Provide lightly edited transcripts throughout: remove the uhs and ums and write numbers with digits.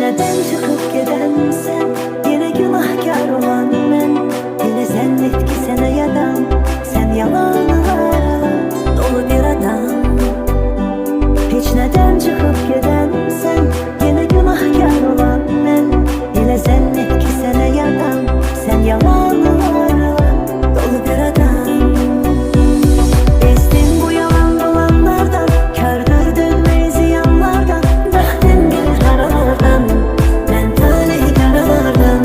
neden çıkıp gidensen, yine günahkar olan ben. Yine zannet ki sen adam, sen yalanlara dolu bir adam. Hiç neden çıkıp gidensen, yine günahkar olan ben. Yine zannet ki sen adam, sen yalanlara dolu bir adam. Bezdin bu yalan dolanlardan, kördür dönmeyi ziyanlardan. Bahtın gelir karalardan, ben talih karalardan.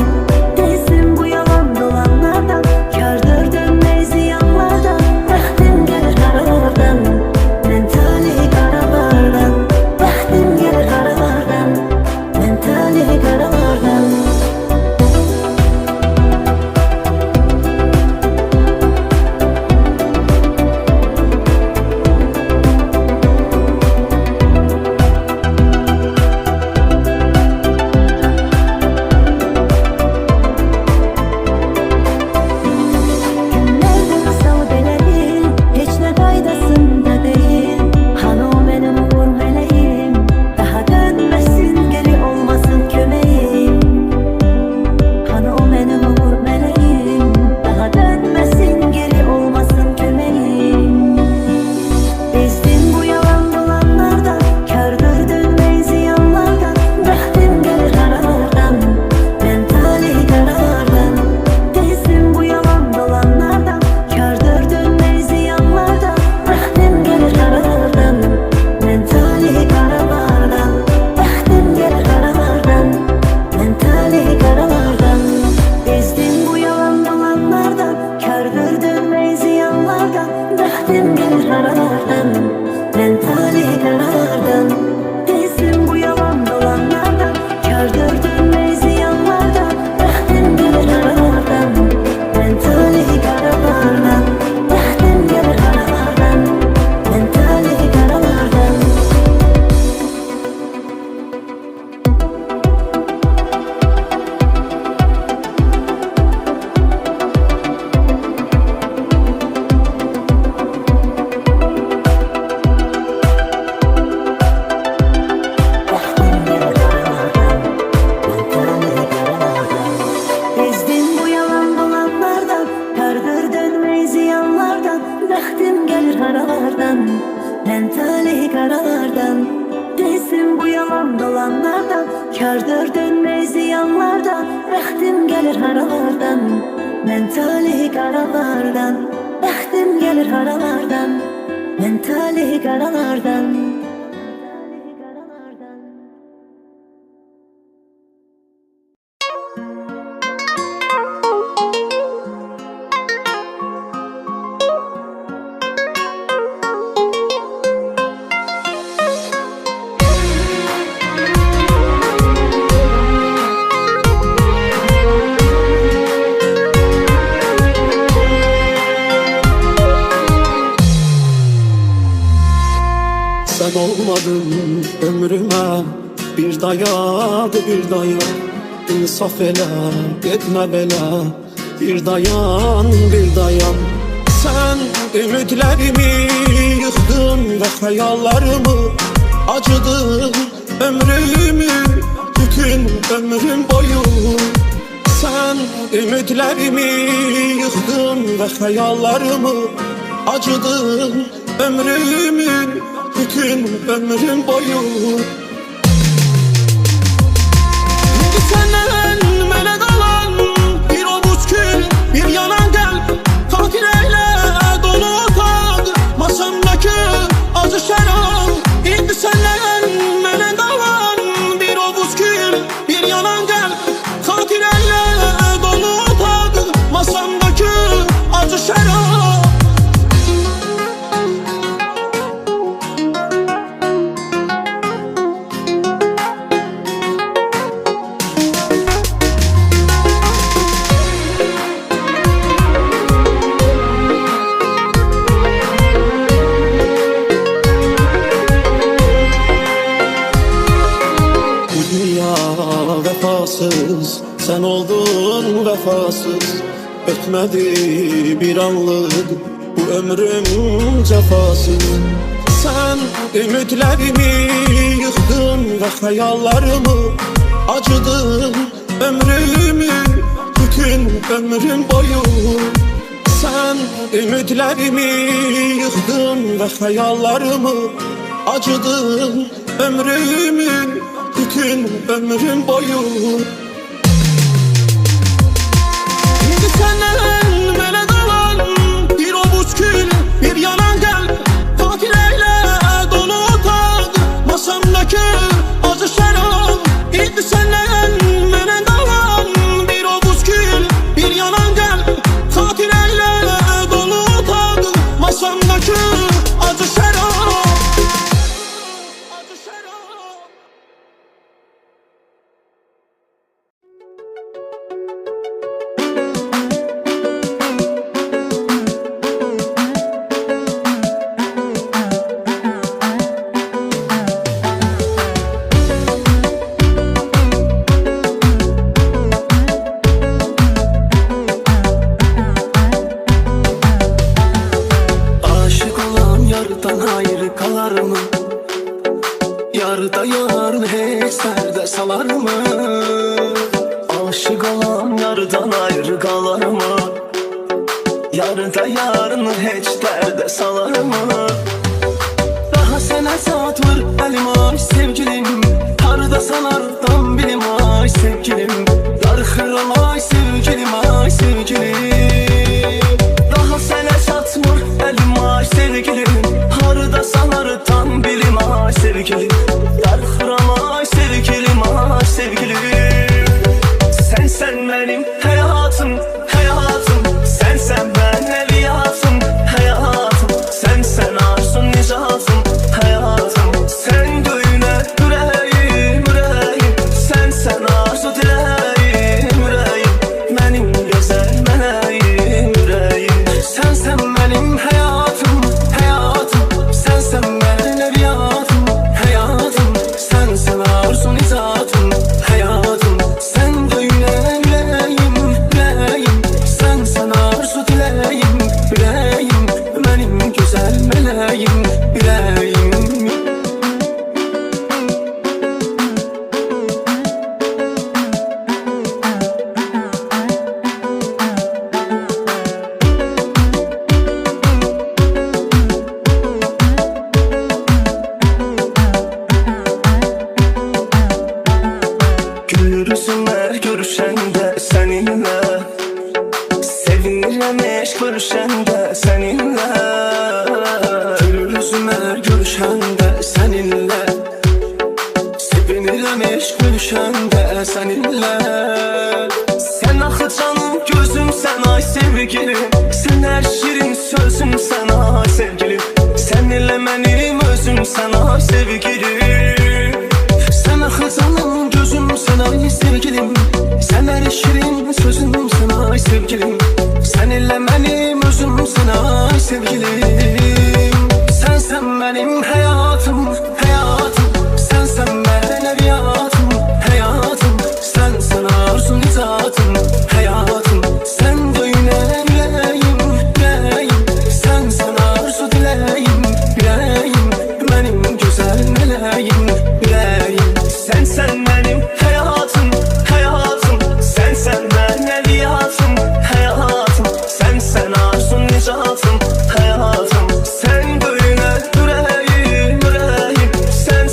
Bezdin bu yalan dolanlardan, kördür dönmeyi ziyanlardan. Bahtın gelir karalardan, ben talih karalardan. Bahtın gelir karalardan, ben talih karalardan. Günlerden sal beleyim, hiç ne faydasında değil. Hani o benim uğur meleğim, daha dönmesin geri olmasın kömeğim. Hani o benim uğur meleğim, daha dönmesin geri olmasın kömeğim. Bezdin bu yalan dolanlardan, kördür dönmeyi ziyanlardan. Bahtım gelir karalardan, ben talih karalardan. Bezdin bu yalan dolanlardan, kördür dönmeyi ziyanlardan. Bahtım gelir karalardan, ben talih karalardan. Bahtım gelir karalardan, ben talih karalardan. Bezdin bu yalan dolanlardan, kördür dönmeyi ziyanlardan. Bahtım gelir karalardan, ben talih karalardan. Bezdin bu yalan dolanlardan, kördür dönmeyi ziyanlardan. Bahtım gelir karalardan, ben talih karalardan. Bahtım gelir karalardan, ben talih karalardan. Bezdin bu yalan dolanlardan, kördür dönmeyi ziyanlardan. Bahtım gelir karalardan, ben talih karalardan. Bezdin bu yalan dolanlardan, kördür dönmeyi ziyanlardan. Bahtım gelir karalardan, ben talih karalardan. Bahtım gelir karalardan, ben talih karalardan. Sen olmadın ömrüme, bir dayan bir dayan. İnsaf ele etme bela, bir dayan bir dayan. Sen ümitlerimi yıktın ve hayallarımı acıdın ömrümü, bütün ömrüm boyu. Sen ümitlerimi yıktın ve hayallarımı acıdın ömrümün, bütün ömrüm boyu. Şimdi senden melek alan bir avuç kül, bir yanan gel, katil eyle dolu otak, masamdaki acı şarap. Şimdi senden melek alan bir avuç kül, bir yanan gel, katil eyle dolu otak, masamdaki acı şarap. Vefasız, sen oldun vefasız. Ötmedi bir anlık bu ömrüm cefasız. Sen ümitlerimi yıktın ve hayallarımı acıdın ömrümü, bütün ömrüm boyu. Sen ümitlerimi yıktın ve hayallarımı, acıdın ömrümü, bütün ömrüm boyu. Şimdi senden melek olan bir avuç gül, bir yana gel, tatil eyle dolu otak, masamdaki acı şarap. Şimdi senden melek olan bir avuç gül, bir yana gel, tatil eyle dolu otak, masamdaki acı şarap. Acı şarap. Aşık olan yardan ayrı kalar mı? Yarda yarın hiç serde salar mı? Aşık olan yardan ayrı kalar mı? Yarda yarın hiç derde salar mı? Daha sene saat vur elim ay sevgilim, harda sanardan bilim ay sevgilim, darxıram ay sevgilim ay sevgilim. Daha sene satmır elim ay sevgilim, harda sanardan bilim ay sevgilim, darxıram ay sevgilim ay sevgilim. Sen benim hayatım, hayatım, sen ben eviyatım, hayatım, sen arzun nicatım, hayatım, sen düğüne yüreğim, yüreğim, sen arzu dileğim, yüreğim, benim güzel meleğim, yüreğim. Sen benim hayatım, hayatım, sen benim eviyatım, hayatım, sen arzu nicatım, hayatım, sen düğüne yüreğim, yüreğim, sen arzu dileğim, yüreğim, benim güzel meleğim, yüreğim. Gülür yüzüme görüşende seninle, sevinirəm eşq görüşende seninle. Gülür yüzüme görüşende seninle, sevinirəm eşq görüşende seninle. Sen axı canım gözümsən ay sevgilim, sen her şirin sözümsən ay sevgilim, sen elə mənim özümsən ay sevgilim. Sen axı canım gözümsən ay sevgilim, sen her şirin sözümsən ay sevgilim, sen elə mənim özümsən ay sevgilim. Sen benim hayatım, hayatım, sen ben eviyatım, hayatım, sen arzun nicatım, hayatım, sen düğüne yüreğim, yüreğim, sen arzu dileğim, yüreğim, benim güzel meleğim, yüreğim. Sen benim hayatım, hayatım, sen ben eviyatım, hayatım, sen arzun nicatım, hayatım, sen düğüne yüreğim, yüreğim,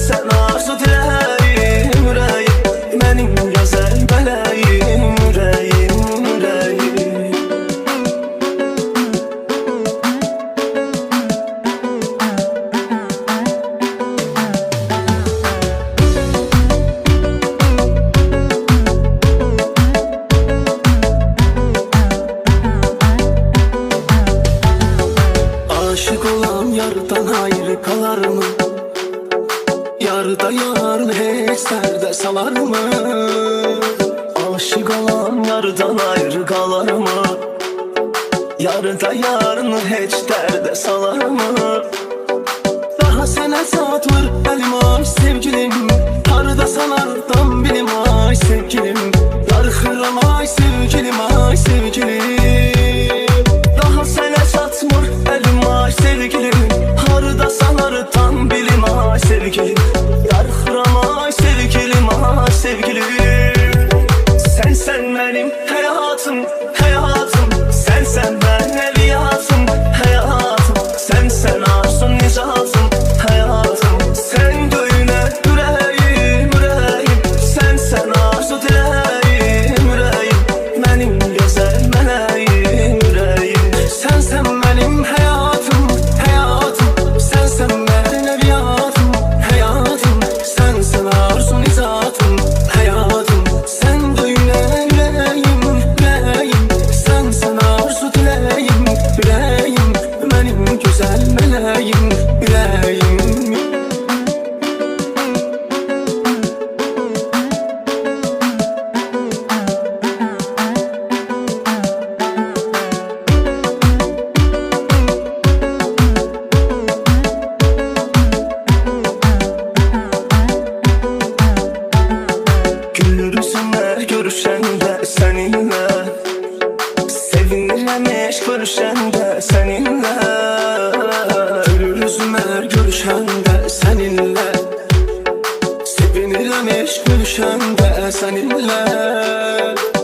sen arzu dileğim, yüreğim, benim güzel meleğim, yüreğim, yüreğim. Aşık olan yardan ayrı kalar mı? Yarda yarın hiç serde salar mı? Aşık olan yardan ayrı kalar mı? Yarda yarın hiç derde salar mı? Daha sene saat vur elim ay sevgilim, harda sanardan bilim ay sevgilim, darxıram ay sevgilim ay sevgilim. Daha sene satmır elim ay sevgilim, harda sanardan bilim ay sevgilim, darxıram ay sevgilim ay sevgilim. görüşende seninle, sevinirəm eş gülüşende seninle.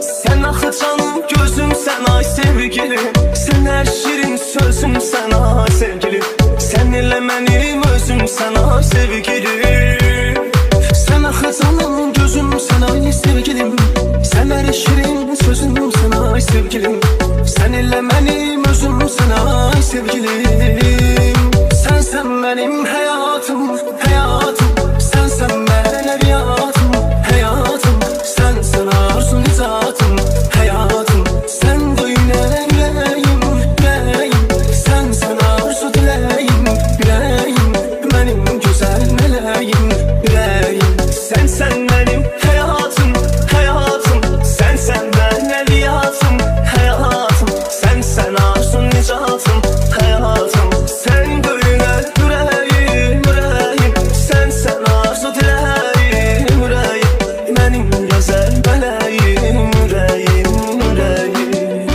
Sen axı canım gözümsən ay sevgilim, sen her şirin sözümsən ay sevgilim, seninle mənim özümsən ay sevgilim. Sen axı canım gözümsən ay sevgilim, sen her şirin sözümsən ay sevgilim, seninle mənim özümsən ay sevgilim. Sensen benim hayatım, hayatım, sensen benim evliyatım, hayatım, sensen arzum nizatım, hayatım, sen de yüreğim, yüreğim, sensen arzu dileğim, yüreğim, benim güzel meleğim, yüreğim. Sensen benim hayatım, hayatım, sensen benim evliyatım, hayatım, sensen arzum nizatım, hayatım, sen de yüreğim, yüreğim, sensen arzu dileğim, yüreğim, benim güzel meleğim, yüreğim, yüreğim.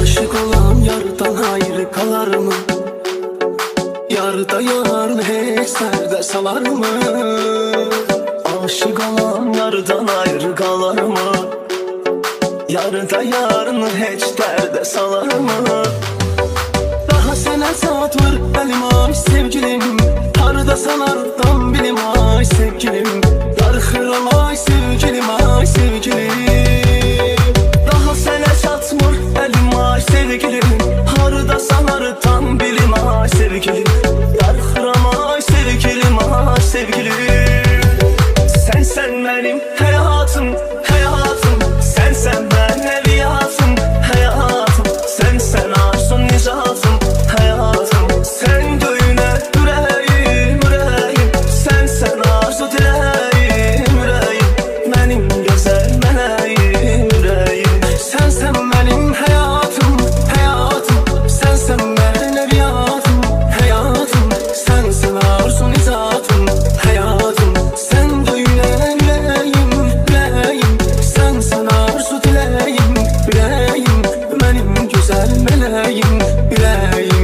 Aşık olan yardan ayrı kalır mı? Yarda yarın hiç serde salar mı? Aşık olan yardan ayrı kalır mı? Yarda yarın hiç derde salar mı? Daha sənə saat var əlim ay sevgilim, harda sanardan bilim ay sevgilim, darxıram ay sevgilim, ay sevgilim. Daha sənə çatmır əlim ay sevgilim, harda sanardan bilim ay sevgilim, darxıram ay sevgilim, ay sevgilim. Sensen benim hayatım, hayatım, sensen benim evliyatım, hayatım, sensen arzum nizatım, hayatım, sen de yüreğim, yüreğim, sensen arzu dileğim, yüreğim, benim güzel meleğim, yüreğim. Sensen benim hayatım, hayatım, sensen benim evliyatım, hayatım, sensen arzu nizatım, hayatım, sen de yüreğim, yüreğim, sensen arzu dileğim, yüreğim, benim güzel meleğim, yüreğim.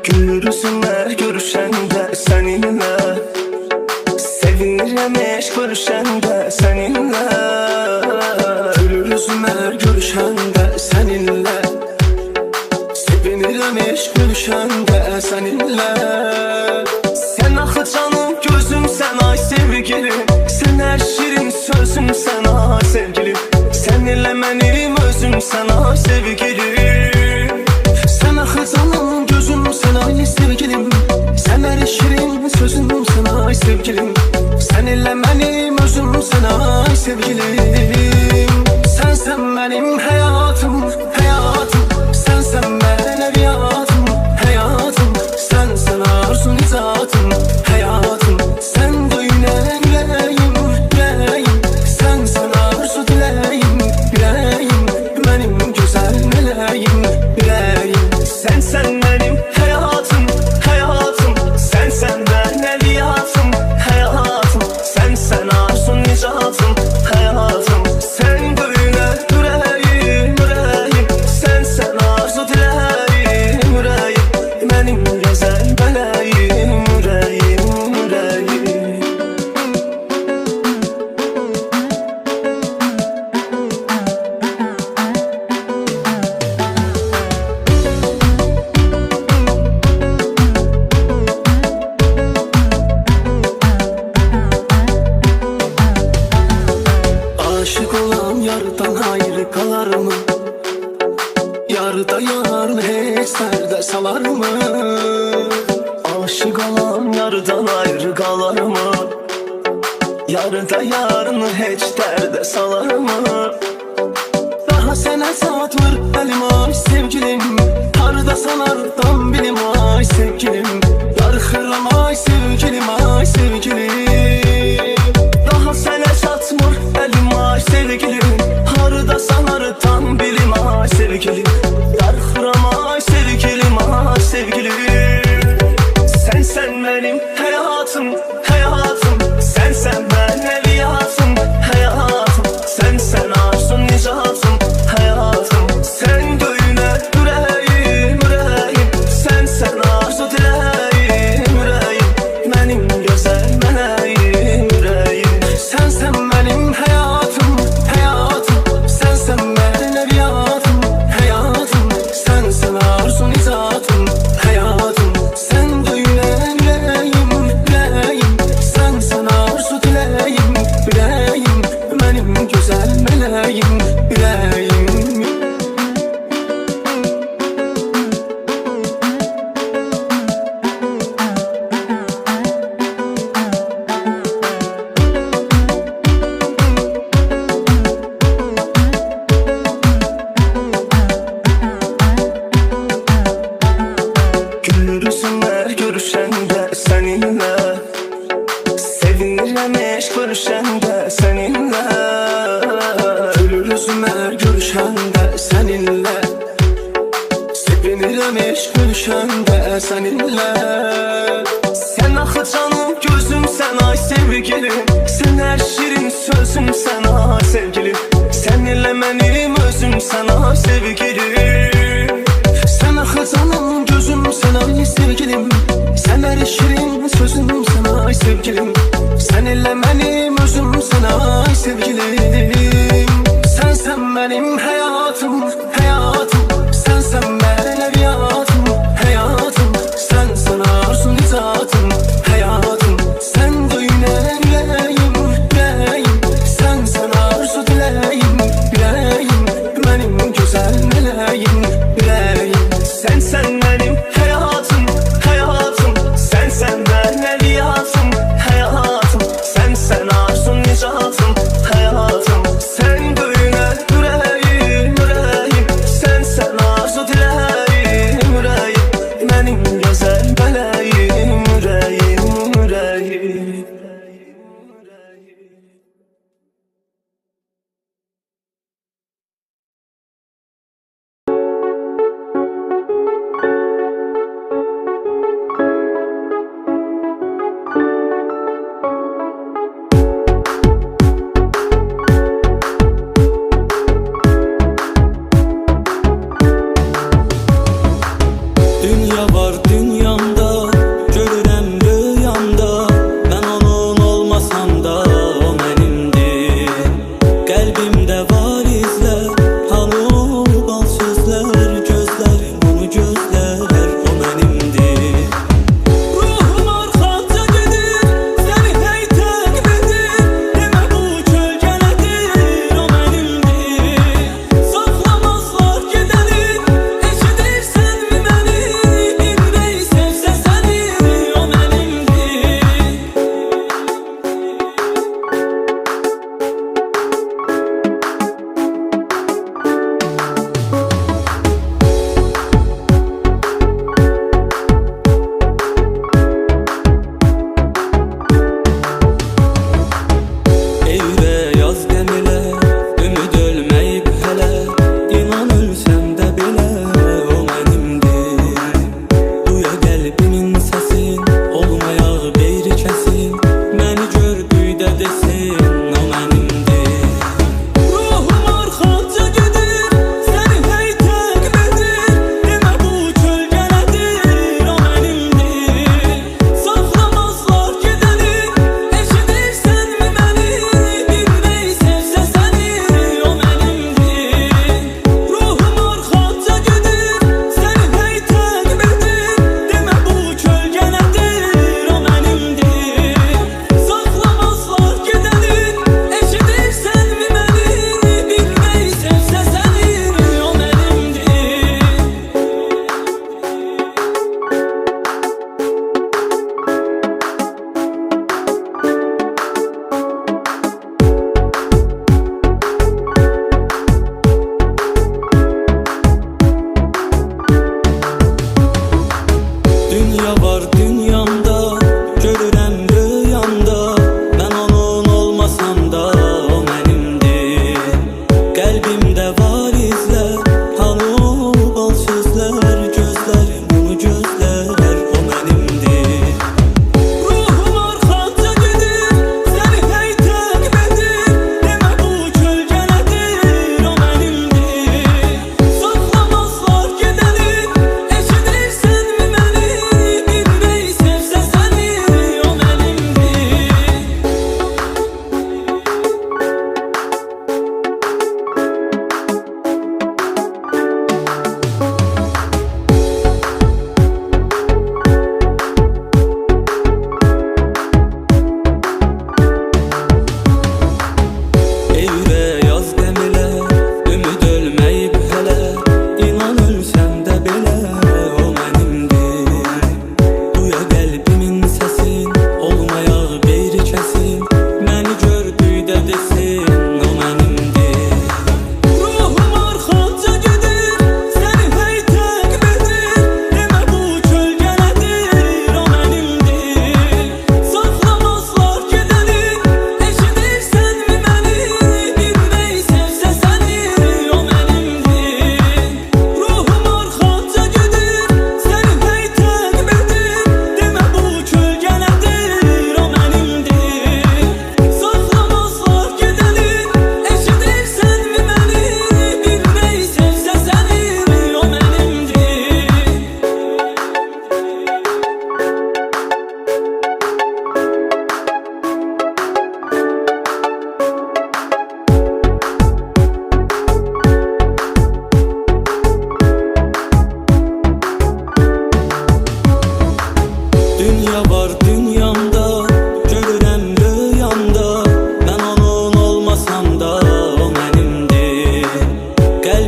Gülür üzüme görüşende seninle, sevinirəm eş görüşende seninle. Gülür üzüme görüşende seninle, sevinirəm eş görüşende seninle. Sen axı canım gözümsən ay sevgilim, sen her şirin sözümsən ay sevgilim, seninle mənim özümsən ay sevgilim. Sen axı canım gözümsən ay sevgilim, sen her şirin sözümsən ay sevgilim, seninle mənim özümsən ay sevgilim. Sensen benim hayatım, hayatım, sensen benim evliyatım, hayatım, sensen arzu nizatım, hayatım, sen de yüreğim, yüreğim, sensen arzu dileğim, yüreğim, benim güzel meleğim, yüreğim. Sensen benim hayatım, hayatım, sensen benim evliyatım, hayatım, sensen arzu nizatım, hayatım, sen de yüreğim, yüreğim, sensen arzu dileğim, yüreğim, benim güzel meleğim, yüreğim, yüreğim. Aşık olan yardan ayrı kalır mı? Yarda yarın hiç serde salar mı? Aşık olan yardan ayrı kalır mı? Yarda yarın hiç derde salar mı? Daha sənə sənə satmır əlim ay sevgilim. Harda sanardan bilim ay sevgilim. Darıxıram ay sevgilim, ay sevgilim. Daha sənə çatmır əlim ay sevgilim. Harda sanardan bilim ay sevgilim. Darıxıram ay sevgilim, ay sevgilim. Sen benim hayatım, hayatım. Sen ben evliyatım, hayatım. Sen arzum nicatım, hayatım. Sen göyüne yüreğim, yüreğim. Sen arzu dileğim, yüreğim. Benim güzel meleğim, yüreğim. Sen benim hayatım, hayatım. Sen ben evliyatım, hayatım. Sen arzu nicatım, hayatım. Sen göyüne yüreğim, yüreğim. Sen arzu dileğim, yüreğim. Benim güzel meleğim, yüreğim. Gülür üzümler görüşende seninle. Sevinirəm eşq görüşəndə səninlə. Gülür üzümlər görüşəndə səninlə. Sevinirəm eşq görüşəndə səninlə. Sən axı canım gözümsən ay sevgilim. Sən hər şirin sözümsən ay sevgilim. Sən elə mənim özümsən ay sevgilim. Sən axı canım gözümsən ay sevgilim. Sən hər şirin sözümsən ay sevgilim. Sen elə mənim özümsən ay sevgilim. Sen benim hayatım, hayatım. Sen ben evliyatım, hayatım. Sen arzum nicatım, hayatım. Sen göyüne yüreğim, yüreğim. Sen arzu dileğim, yüreğim. Benim güzel meleğim, yüreğim. Sen benim hayatım, hayatım. Sen ben evliyatım, hayatım. Sen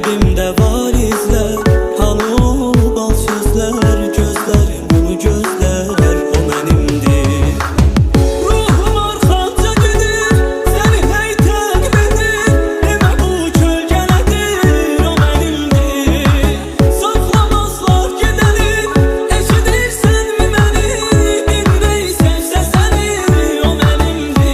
qəlbimdə var izlər. Hanı o bal sözlər, gözlərim onu gözlər, o mənimdir. Ruhum arxanca gedir, səni hey təqib edir. Demə bu kölgə nədir, o mənimdir. Saxlamazlar gedəni, eşidirsənmi məni? Dinləy sevsə səni, o mənimdir.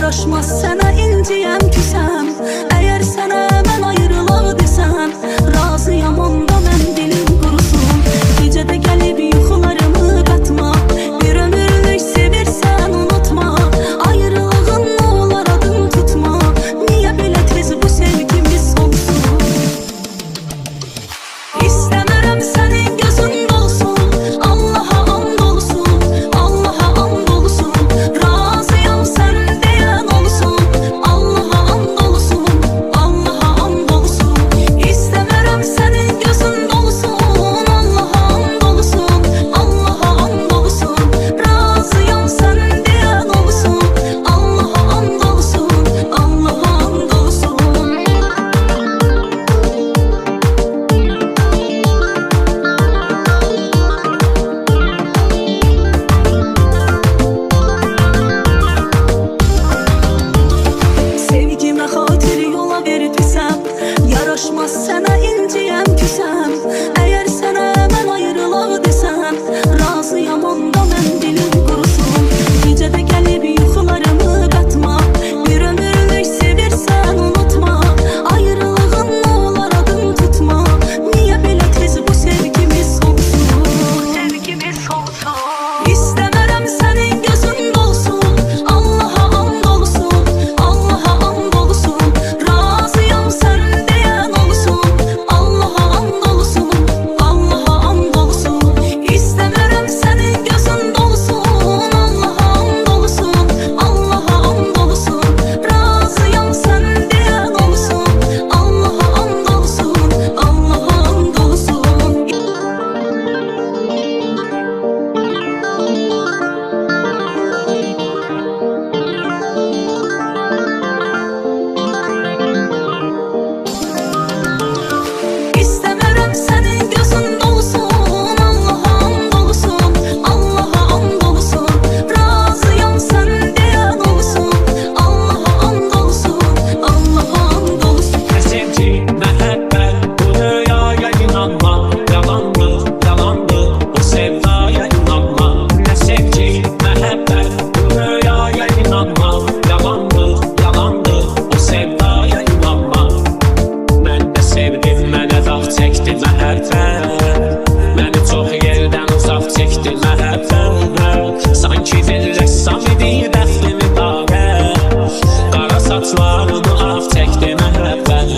yaraşmaz sənə inciyəm küsəm. Əgər sənə mən ayrılaq desəm, razıyam onda mən dilim qurusun. Gecədə gəlib yuxularımı qatma, bir ömürlük sevirsən unutma. Ayrılığın nə olar adım tutma, niyə belə tez bu sevgimiz olsun? İstəmirəm sənin gözün dolsun, Allaha and olsun, Allaha and olsun. Razıyam sən deyən olsun, Allaha and olsun, Allaha and olsun. İstəmirəm sənin gözün dolsun, Allaha and olsun, Allaha and olsun. Razıyam sən deyən olsun, Allaha and olsun, Allaha and olsun. Sevgimə xatir yola veribsəm, yaraşmaz sənə inciyəm küsəm. Əgər sənə mən ayrılaq desəm, razıyam onda mən dilim qurusun. Gecədə gəlib yuxularımı qatma, bir ömürlük sevirsən unutma. Ayrılığın nə olar adım tutma, niyə belə tez bu sevgimiz olsun? İstəmirəm sənin gözün dolsun, Allaha and olsun, Allaha and olsun. Razıyam sən deyən olsun, Allaha and olsun, Allaha and olsun. İstəmirəm sənin gözün dolsun, Allaha and olsun, Allaha and olsun. Razıyam sən deyən olsun, Allaha and olsun, Allaha and olsun. İstəmirəm sənin gözün dolsun, Allaha and olsun, Allaha and olsun. Razıyam sən deyən olsun, Allaha and olsun, Allaha and olsun. Ne sevgi, məhəbbət, bu rüyaya inanma. Yalandır, yalandır, bu sevdaya inanma. Ne sevgi, məhəbbət, bu rüyaya inanma. Yalandır, yalandır, bu sevdaya inanma. Mən də sevdim, mənə dağ çəkdi məhəbbət. Məni çox yerdən uzaq çəkdi məhəbbət. Sanki bir rəssam idi bəxtimi dağə. Qara saçlarını ağ çəkdi məhəbbət.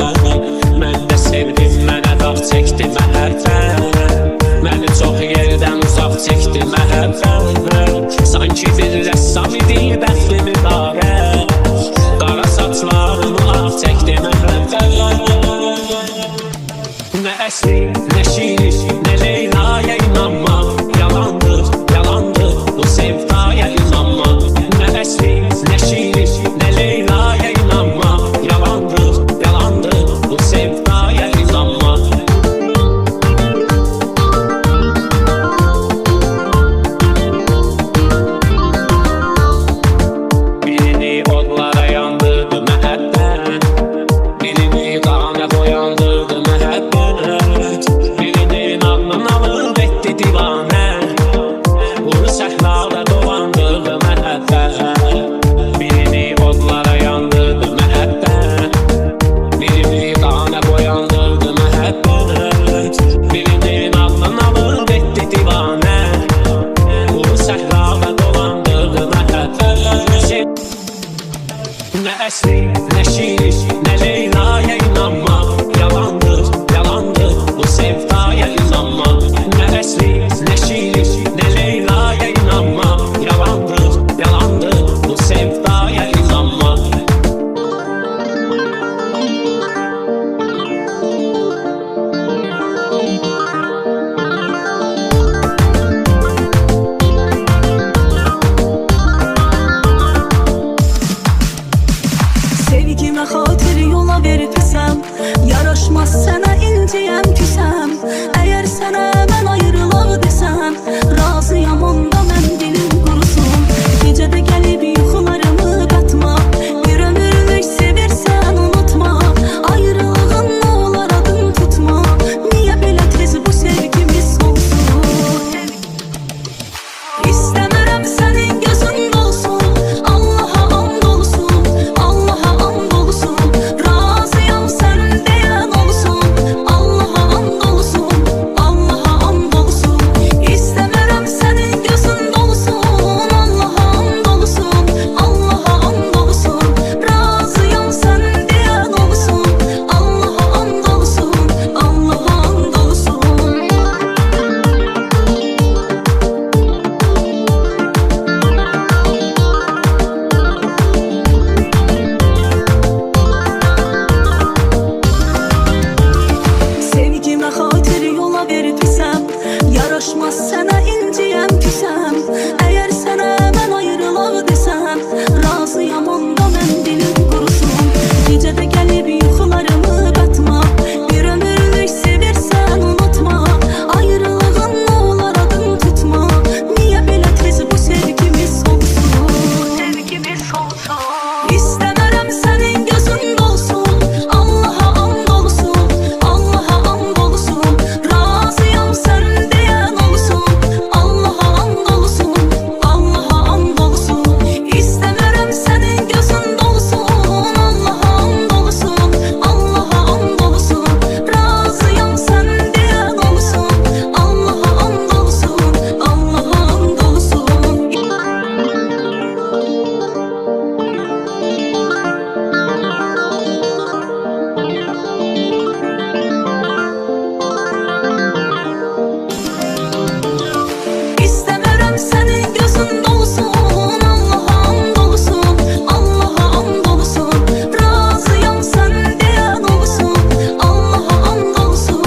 Mən də sevdim, mənə dağ çəkdi məhəbbət. Məni çox yerdən uzaq çəkdi məhəbbət. Sanki bir rəssam idi bəxtimi dağə. Qara saçlarını ağ çəkdi məhəbbət. Ne əsli, ne şiir, ne Leyla'ya inanma. Yalandır, yalandır, bu sevdaya inanma. Ne əsli, ne şiir, ne Leyla'ya inanma. Yalandır, yalandır, bu sevdaya inanma. Birini odlara yandırdı məhəbbət. Birini qana boyandırdı məhəbbət. Birinin ağlını alıb etdi divanə. Bunu səhnada dolandırdı məhəbbət. Birini odlara yandırdı məhəbbət. Birini qana boyandırdı məhəbbət. Birinin ağlını alıb etdi divanə. Bunu səhnada dolandırdı məhəbbət. Ne əsli, ne şiir, ne Leyla'ya inanma. Yalandır, yalandır, bu sevdaya inanma. Ne əsli, ne şiir, ne Leyla'ya inanma. Yalandır, yalandır, bu sevdaya inanma. Sevgimə xatir yola veribsəm, yaraşmaz sənə inciyəm küsəm. Əgər sənə mən ayrılaq desəm, razıyam onda mən dilim qurusun. Gecədə gəlib yuxularımı qatma, bir ömürlük sevirsən unutma. Ayrılığın nə olar adım tutma, niyə belə tez bu sevgimiz olsun? İstəmirəm sənin gözün dolsun, Allaha and olsun, Gecədə gəlib yuxularımı qatma. Bir ömürlük sevirsən unutma. Ayrılığın nə olar adın tutma. Niyə belə tez bu sevgimiz olsun? İstəmərəm sənin gözün dolsun. Allaha and olsun, Allaha and olsun. Razıyam sən deyən olsun. Allaha and olsun, Allaha and olsun. İstəmərəm sənin gözün dolsun. Allaha and olsun, Allaha and olsun. Razıyam sən deyən olsun. Allaha and olsun, Allaha and olsun. İstəmərəm sənin gözün dolsun. Allaha and olsun, Allaha and olsun. Razıyam sən deyən olsun. Allaha and olsun,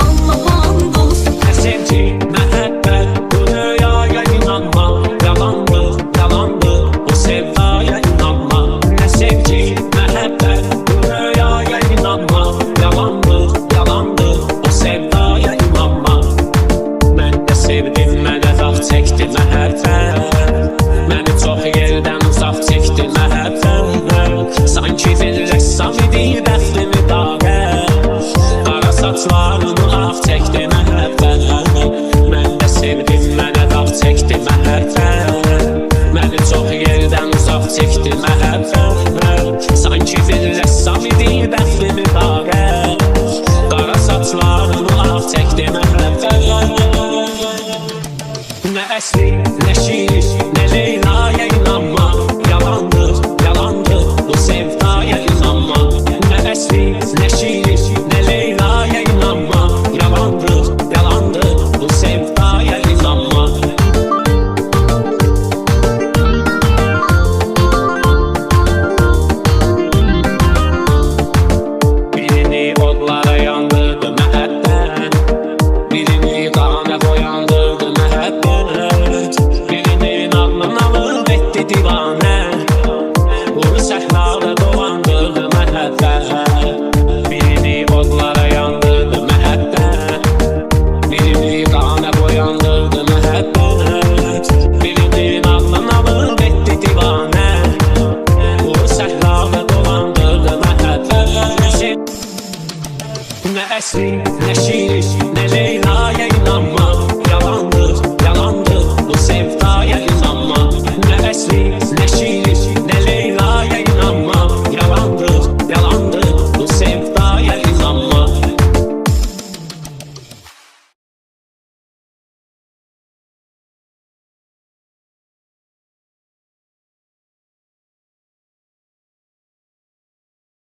Allaha and olsun. Ne sevgi, məhəbbət, bu rüyaya inanma. Yalandır, yalandır, bu sevdaya inanma. Ne sevgi, məhəbbət, bu rüyaya inanma. Yalandır, yalandır, o sevdaya inanma. Mən də sevdim, mənə vaxt çəkdi məhəbbət. Məni çox yerdən uzaq çəkdi məhəbbət. Sanki bir rəssam idi bəxtimi dağət. Qara saçlarını ağ çəkdi məhəbbət. Mən də sevdim, mənə vaxt çəkdi məhəbbət. Məni çox yerdən uzaq çəkdi məhəbbət. Sanki bir rəssam idi bəxtimi dağət. Qara saçlarını ağ çəkdi məhəbbət. Ne əsli, ne şiir, ne Leyla'ya inanma. Yalandır, yalandır, bu sevdaya inanma. Ne əsli, ne şiir, ne Leyla'ya inanma. Yalandır, yalandır, bu sevdaya inanma. Birini odlara yandırdı məhəbbət. Birini qana boyandırdı məhəbbət. Birinin ağlını alıb etdi divanə. Ulu səhlada dolandırdı məhəbbət. Birini odlara yandırdı məhəbbət. Birini qana boyandırdı məhəbbət. Birinin ağlını alıb etdi divanə. Ulu səhlada dolandırdı məhəbbət. Ne əsli,